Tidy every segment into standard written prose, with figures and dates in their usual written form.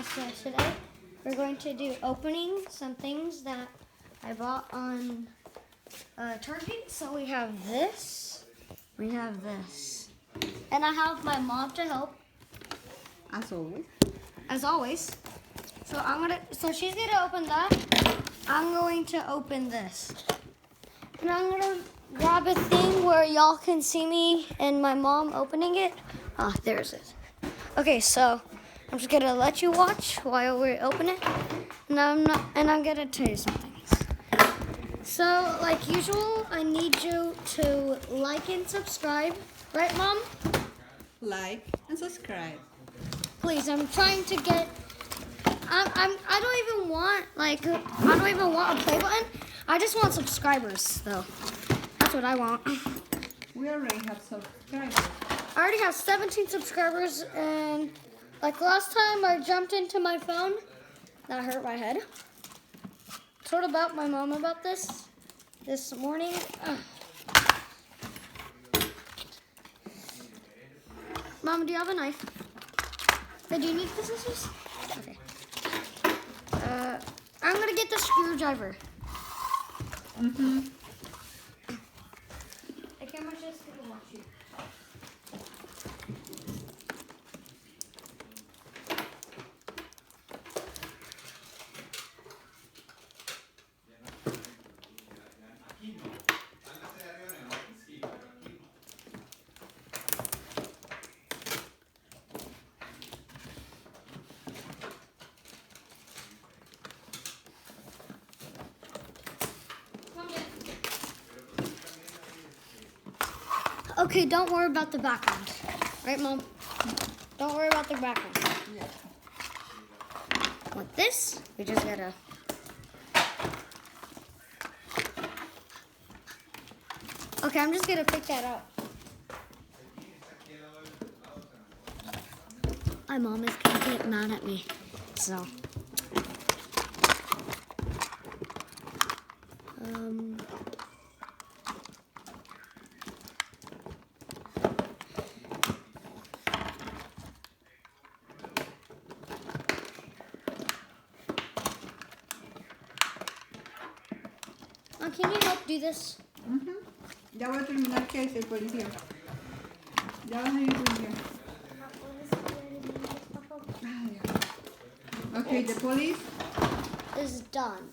So today we're going to do opening some things that I bought on Target. So we have this, we have this, and I have my mom to help. As always. As always. So she's gonna open that. I'm going to open this. And I'm gonna grab a thing where y'all can see me and my mom opening it. Ah, there's it. Okay, so I'm just gonna let you watch while we open it. And I'm gonna tell you something. So, like usual, I need you to like and subscribe. Right, Mom? Like and subscribe. Please, I'm trying to get. I don't even want a play button. I just want subscribers, though. That's what I want. We already have subscribers. I already have 17 subscribers, and like last time I jumped into my phone, that hurt my head. Told about my mom about this morning. Mom, do you have a knife? Hey, do you need the scissors? Okay. I'm gonna get the screwdriver. Mm-hmm. I can't much just watch you. Okay, don't worry about the background. Right, Mom? Don't worry about the background. Yeah. With this, we just gotta... Okay, I'm just gonna pick that up. My mom is gonna get mad at me, so... Can you help do this? Mm-hmm. Ya voy a terminar que es el policía. Ya vas a ir policía. Okay, the police Is done.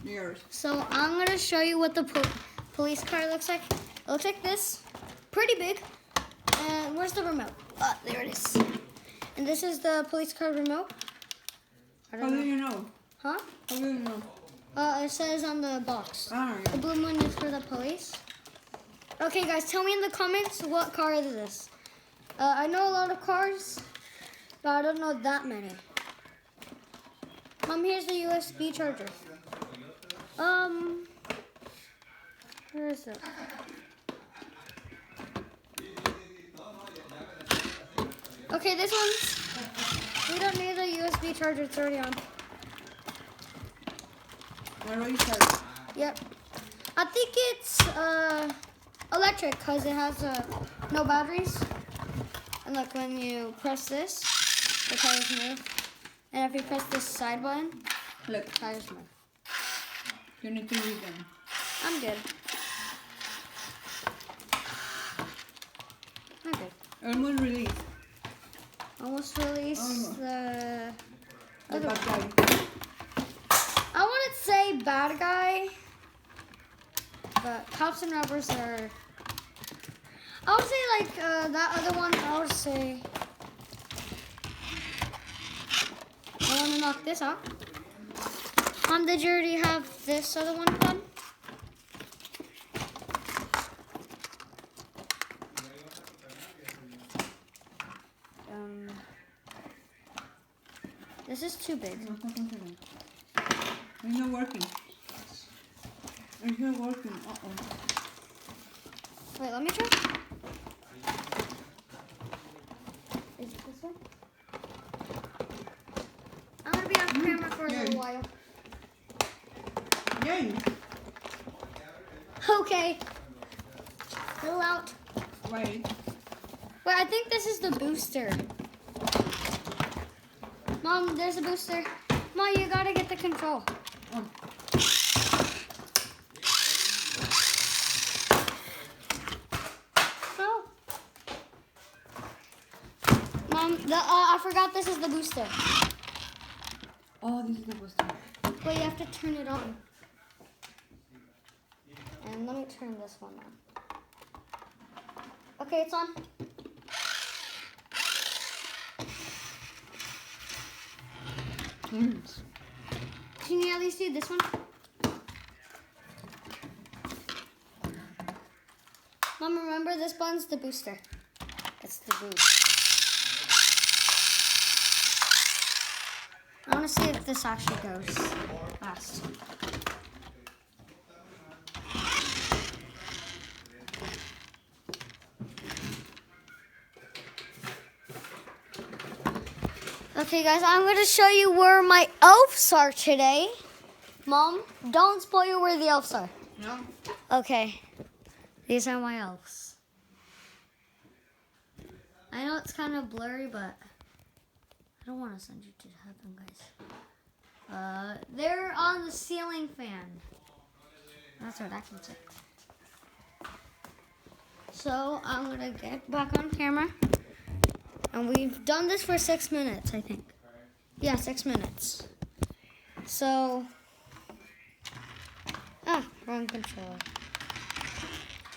yours. So I'm gonna show you what the police car looks like. It looks like this, pretty big. And where's the remote? There it is. And this is the police car remote. I How don't do know. you know? Huh? How do you know? It says on the box. Ah, The yeah. blue one is for the police. Okay, guys, tell me in the comments what car is this. I know a lot of cars, but I don't know that many. Mom, here's the USB charger. Where is it? Okay, this one's, we don't need a USB charger, it's already on. Already started. Yep. I think it's electric because it has no batteries. And look, when you press this, the tires move. And if you press this side button, Look, tires move. you need to read them. I'm good. I'm good. Almost released. Almost released Almost. the The other bad one. guy. I wouldn't say bad guy, but cops and robbers are. I would say like that other one. I would say. I want to knock this out. Did you already have this other one done? This is too big. No, hold on a second. It's not working. It's not working. Uh-oh. Wait, let me try. Is it this one? I'm gonna be off camera for a Yeah. little while. Yay! Okay. Fill out. Wait. Wait, I think this is the booster. Mom, there's a booster. Mom, you gotta get the control. Oh. No. Mom, I forgot this is the booster. Oh, this is the booster. But you have to turn it on. And let me turn this one on. Okay, it's on. Can you at least do this one? Mom, remember this button's the booster. It's the boost. I want to see if this actually goes fast. Okay, guys, I'm going to show you where my elves are today. Mom, don't spoil where the elves are. No. Okay, these are my elves. I know it's kind of blurry, but I don't want to send you to heaven, guys. They're on the ceiling fan. That's what I can say. So I'm going to get back on camera. And we've done this for 6 minutes, I think. Yeah, 6 minutes. So, wrong controller.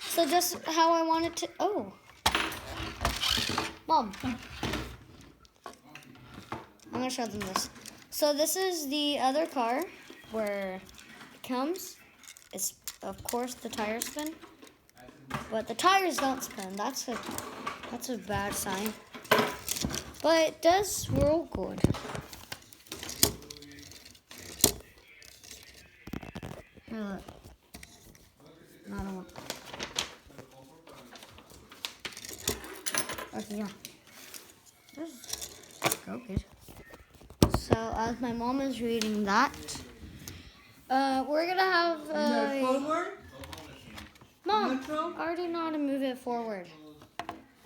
So just how I wanted to, Mom. I'm gonna show them this. So this is the other car where it comes. It's, of course, the tires spin. But the tires don't spin. That's a bad sign. But it does roll good. Here, look. Another one. Okay, yeah. This go good. So as my mom is reading that, we're gonna have. Forward. Mom, Neutral. I already know how to move it forward.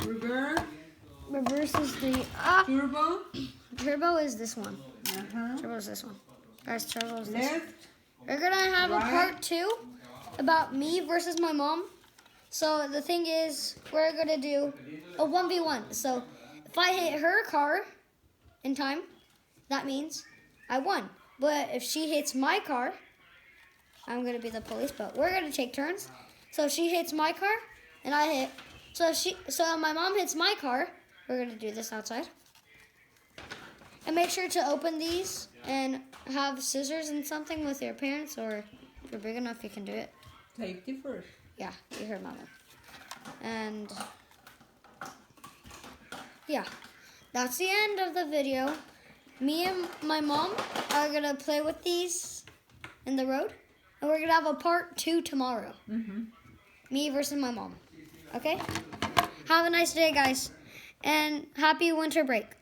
Reverse. Reverse is the Turbo. Turbo is this one. Uh-huh. Turbo is this one. Guys, turbo is this one. Left. We're gonna have a Right. part 2 about me versus my mom. So the thing is, we're gonna do a 1v1. So if I hit her car in time, that means I won. But if she hits my car, I'm gonna be the police. But we're gonna take turns. So if she hits my car, and I hit. So if my mom hits my car, we're gonna do this outside. And make sure to open these and have scissors and something with your parents, or if you're big enough, you can do it. Safety first. Yeah, you heard Mama. And yeah, that's the end of the video. Me and my mom are gonna play with these in the road, and we're gonna have a part 2 tomorrow. Mm-hmm. Me versus my mom. Okay? Have a nice day, guys, and happy winter break.